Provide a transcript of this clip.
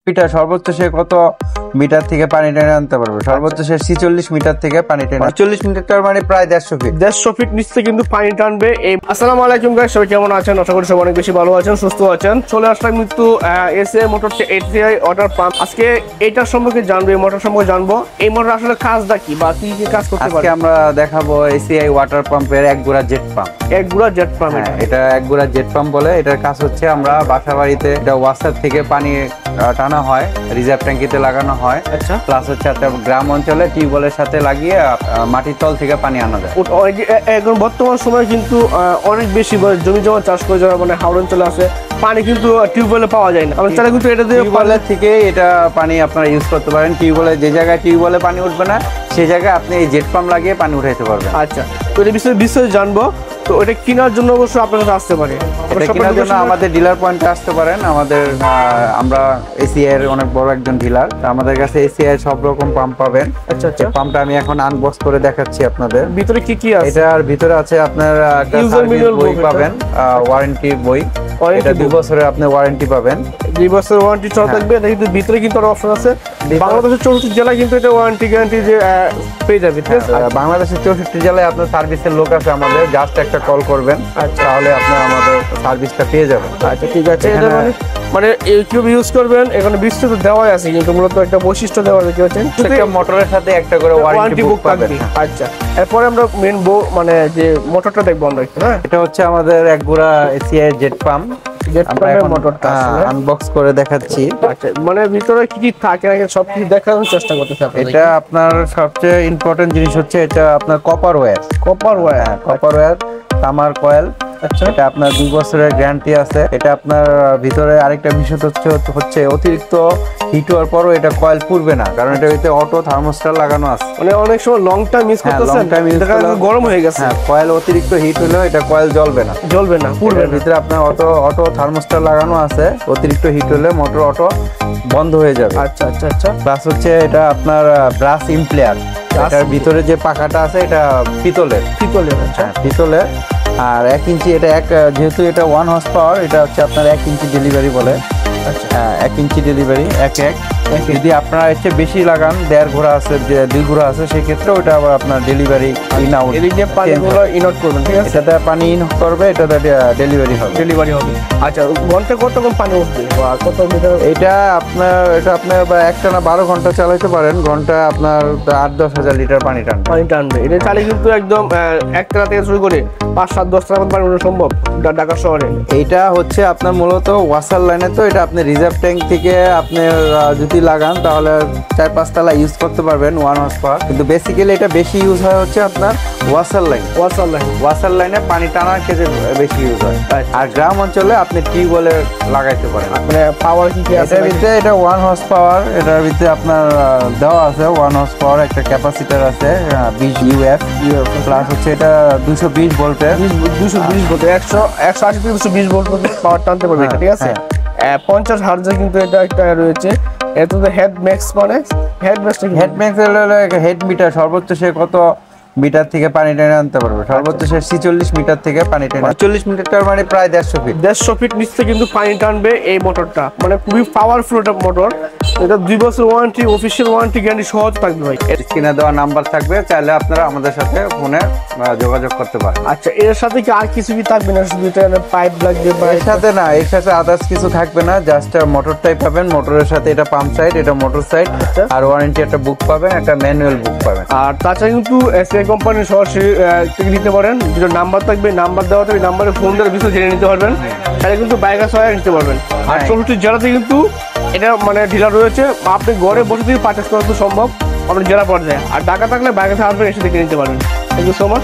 Metre সর্বোচ্চ সে কত metre থেকে পানি টেনে আনতে পারবে? সর্বোচ্চ সে 46 মিটার থেকে পানি টেনে 40 মিটার মানে প্রায় 150 ফিট নিচে কিন্তু পানি টানবে। আসসালামু আলাইকুম গাইস, সবাই কেমন আছেন? আশা করি সবাই অনেক বেশি ভালো আছেন, সুস্থ আছেন। চলে আসলাম কিন্তু SA motor ACI water pump. আজকে এইটার সম্পর্কে জানবো, এই মোটর সম্পর্কে জানবো। এই মোটর আসলে কাজটা কি বা কি কি কাজ করতে পারে আজকে আমরা দেখাবো এসিআই ওয়াটার পাম্পের একগুড়া জেট পাম্প। একগুড়া জেট পাম্প, এটা একগুড়া জেট পাম্প বলে। এটার কাজ হচ্ছে আমরা বাসা বাড়িতে এটা ওয়াসার থেকে পানি টানা হয়, রিজার্ভ ট্যাঙ্কিতে লাগানো হয়। আচ্ছা, প্লাস হচ্ছে একটা গ্রাম অঞ্চলে টিউবওয়েলের সাথে লাগিয়ে মাটির তল থেকে পানি আনা যায়। এখন বর্তমান সময় কিন্তু অনেক বেশি জমি জমা চাষ করে যারা মানে হাওড় অঞ্চলে আছে, পানি কিন্তু টিউবওয়েলে পাওয়া যায় না। তারা কিন্তু এটা দিয়ে টিউবওয়েলের থেকে এটা পানি আপনারা ইউজ করতে পারেন। টিউবওয়েলে যে জায়গায় টিউবওয়েলে পানি উঠবে না সেই জায়গায় আপনি এই জেট পাম্প লাগিয়ে পানি উঠাইতে পারবেন। আচ্ছা, তো এটা বিষয়ে জানবো। তো এটা কেনার জন্য অবশ্যই আপনার কাছে আসতে পারে। কেনার জন্য আমাদের ডিলার পয়েন্টে আসতে পারেন। আমরা এসিআই এর অনেক বড় একজন ডিলার। আমাদের কাছে এসিআই এর সব রকম পাম্প পাবেন। আচ্ছা আচ্ছা, পাম্পটা আমি এখন আনবক্স করে দেখাচ্ছি আপনাদের। ভিতরে কি কি আছে? এটার ভিতরে আছে আপনার একটা সার্ভিস বই পাবেন, ওয়ারেন্টি বই। এটা 2 বছরের আপনি ওয়ারেন্টি পাবেন। 2 বছরের ওয়ারেন্টি চল থাকবে। কিন্তু ভিতরে কিন্তু আরো অপশন আছে। বাংলাদেশের 64 জেলায় কিন্তু এটা ওয়ারেন্টি গ্যারান্টি যে পেয়ে যাবে, ঠিক আছে? বাংলাদেশের 64 জেলায় আপনার সার্ভিসের লোক আছে আমাদের, জাস্ট একটা কল করবেন, তাহলে আপনি আমাদের সার্ভিসটা পেয়ে যাবেন। আচ্ছা, ঠিক আছে। এটা মানে ইউটিউব ইউজ করবেন, এখানে বিস্তারিত দেওয়াই আছে, কিন্তু মূলত একটা বৈশিষ্ট্য দেওয়া আছে, কি হচ্ছে একটা মোটরের সাথে একটা করে ওয়ারেন্টি বুক পাবেন। আচ্ছা, এরপরে আমরা মেন মানে যে মোটরটা দেখব আমরা। হ্যাঁ, এটা হচ্ছে আমাদের একগুড়া এসিআই জেট পাম্প। মোটরটা আনবক্স করে দেখাচ্ছি। আচ্ছা, মানে ভিতরে কি কি থাকে সব কিছু দেখানোর চেষ্টা করতেছি। এটা আপনার সবচেয়ে ইম্পর্টেন্ট জিনিস হচ্ছে এটা আপনার কপার ওয়্যার তামার কয়েল। আচ্ছা, এটা আপনার 2 বছরের গ্যারান্টি আছে। এটা আপনার ভিতরে আরেকটা বিষয় হচ্ছে অতিরিক্ত হিট হওয়ার পরও এটা কয়েল পুড়বে না, কারণ এটা ভিতরে অটো থার্মোস্টার লাগানো আছে। মানে অনেক সময় লং টাইম ইউজ করতেছেন, গরম হয়ে গেছে, কয়েল অতিরিক্ত হিট হলেও এটা কয়েল জ্বলবে না, পুড়বে। ভিতরে আপনার অটো থার্মোস্টার লাগানো আছে। অতিরিক্ত হিট হলে মোটর অটো বন্ধ হয়ে যাবে। আচ্ছা আচ্ছা আচ্ছা। প্লাস হচ্ছে এটা আপনার ব্রাশ ইমপ্লেয়ার। এটার ভিতরে যে পাখাটা আছে এটা পিতলের। আচ্ছা, পিতলের। আর 1 ইঞ্চি, এটা যেহেতু এটা 1 হর্স পাওয়ার, এটা হচ্ছে আপনার 1 ইঞ্চি ডেলিভারি বলে। আচ্ছা, 1 ইঞ্চি ডেলিভারি। যদি আপনারা এসে বেশি লাগান, 1.5 ঘোড়া আছে, 2 ঘোড়া আছে, সেক্ষেত্রে ওটা আবার আপনার ডেলিভারি ইন আউট, এদিকে পানিগুলো ইন আউট করবেন, ঠিক আছে? এটাতে পানি ইন করবে, এটাতে ডেলিভারি হবে। আচ্ছা, ঘন্টা কতক্ষণ পানি উঠবে বা কত মিটার? এটা আপনার একটানা 12 ঘন্টা চালাইতে পারেন। ঘন্টা আপনার 8-10 হাজার লিটার পানি টানবে। এটা চালে কিন্তু একদম একটা থেকে শুরু করে 5-7-10 টাকা পানি উঠানো সম্ভব ঢাকা শহরে। এইটা হচ্ছে আপনার মূলত ওয়াসার লাইনে, তো এটা আপনি রিজার্ভ ট্যাঙ্ক থেকে আপনি যদি লাগান তাহলে 4-5 তলা ইউজ করতে পারবেন 1 হর্স পাওয়ার। কিন্তু বেসিক্যালি এটা বেশি ইউজ হয় হচ্ছে আপনার ওয়াসার লাইনে পানি টানার ক্ষেত্রে বেশি ইউজ হয়। আর গ্রাম অঞ্চলে আপনি টিউবওয়েলে লাগাইতে পারেন। মানে পাওয়ার কি আছে এটার ভিতরে? এটা 1 হর্স পাওয়ার। এটার ভিতরে আপনার দেওয়া আছে 1 হর্স পাওয়ার, একটা ক্যাপাসিটার আছে 20 ইউএফ। প্লাস হচ্ছে এটা 220 ভোল্টের, 220 ভোল্ট, 180 থেকে 220 ভোল্ট পাওয়ার টানতে পারবে, ঠিক আছে? 50 হার্টজে কিন্তু এটা একটা রয়েছে। এটা তো হেড ম্যাক্স, মানে হেড মিটার সর্বোচ্চ সে কত মিটার থেকে পানি টেনে আনতে পারবে? সর্বোচ্চ সে 46 মিটার থেকে পানি টেনে 40 মিটার মানে প্রায় 150 ফিট নিচে কিন্তু পানি টানবে এই মোটরটা। মানে খুবই পাওয়ারফুল একটা মোটর। এটা 2 বছর ওয়ারেন্টি, অফিসিয়াল ওয়ারেন্টি গ্যারান্টি সহজ থাকবে ভাই। স্ক্রিনে দেওয়া নাম্বার থাকবে, চাইলে আপনারা আমাদের সাথে ফোনে যোগাযোগ করতে পারেন। আচ্ছা, এর সাথে কি আর কিছু কি থাকবে না? শুধু এটা পাইপ লাগবে বা এর সাথে না, এর সাথে আদার্স কিছু থাকবে না। জাস্ট মোটরটাই পাবেন। মোটরের সাথে এটা পাম্প সাইড, এটা মোটর সাইড, আর ওয়ারেন্টি একটা বুক পাবেন, একটা ম্যানুয়াল বুক পাবেন। আর তাছাড়া কিন্তু এসিআই কোম্পানির সরাসরি থেকে নিতে পারেন। যেটা নাম্বার থাকবে, নাম্বার দেওয়া থাকবে, নাম্বারে ফোন দিয়ে বিষয় জেনে নিতে পারবেন। তাহলে কিন্তু বাইক সহায় নিতে পারবেন। আর 64 জেলাতে কিন্তু এটা মানে ডিলার রয়েছে। আপনি ঘরে বসে থেকে পারচেস করা তো সম্ভব আপনার জেলা পর্যায়ে। আর টাকা থাকলে বাইকে আসবেন, এসে দেখে নিতে পারবেন। Thank you so much.